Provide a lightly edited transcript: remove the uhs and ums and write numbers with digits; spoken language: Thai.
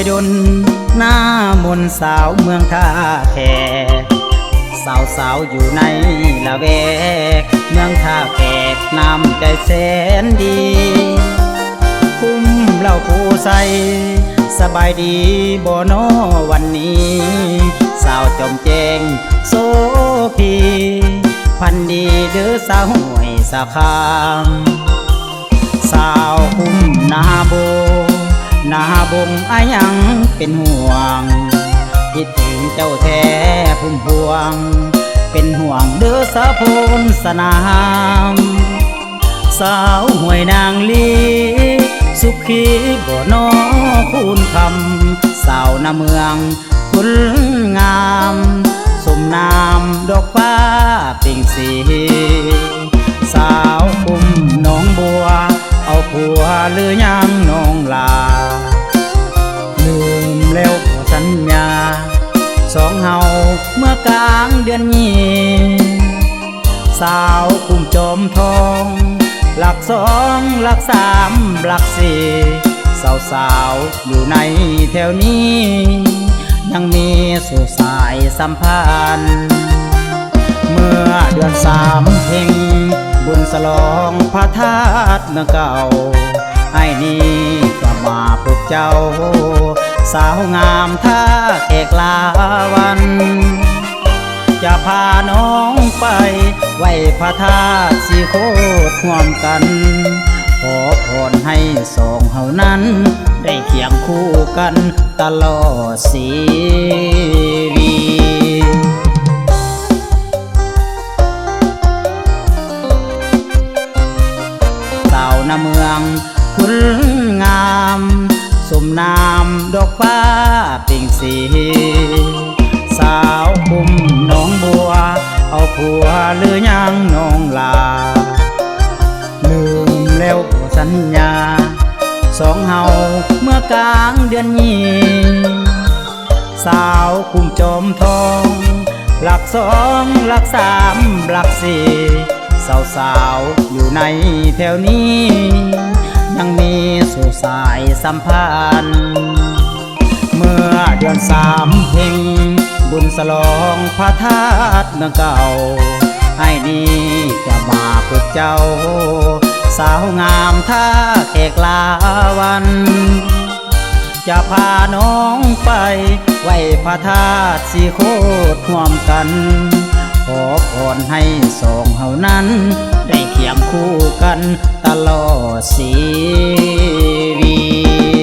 ดนหน้ามนสาวเมืองท่าแขสาวอยู่ในละแวกเมืองท่าแขกน้ำใจแสนดีคุ้มเหล่าผู้ใสสบายดีบ่นอวันนี้สาวจอมแจงโซพีพันดีเด้อสาวห่วยสาขามสาวคุ้มนาโบนาบงอายังเป็นห่วงคิดถึงเจ้าแท้พุ่มพวงเป็นห่วงเด้อสาวพลสนามสาวห่วยนางลีสุขีบ่นอคูณคำสาวนาเมืองคุณงามสมนามดอกฟ้าปิ่งสีสาวคุมน้องบัวเอาผัวหรือยังน้องลาลืมแล้วสัญญาสองเฮาเมื่อกลางเดือนนี้สาวคุมจอมทองหลักสองหลักสามหลักสี่สาวอยู่ในแถวนี้ยังมีสู่สายสัมพันธ์เมื่อเดือนสามเพ็งบุญสลองพระธาตุเมืองเก่าไอ้นี่ก็มาพบเจ้าสาวงามท่าแขกลาวันจะพาน้องไปไหว้พระธาตุสีโคตรร่วมกันขอพรให้สองเฮานั้นได้เคียงคู่กันตลอดชีวิตสาวนาเมืองคุณงามสมนามดอกฟ้าปิ่งสีสาวคุมน้องบัวเอาผัวหรือยังน้องลาลืมแล้วสัญญาสองเฮาเมื่อกลางเดือนนี้สาวคุมจอมทองหลักสองหลักสามหลักสี่สาวอยู่ในแถวนี้ยังมีสู่สายสัมพันธ์เมื่อเดือนสามเพ็งบุญสลองพระธาตุเมืองเก่าไอ้นี่จะมาพบเจ้าสาวงามท่าแขกลาวันจะพาน้องไปไหว้พระธาตุสีโคตรร่วมกันขอพรให้สองเฮานั้นได้เคียงคู่กันตลอดชีวิต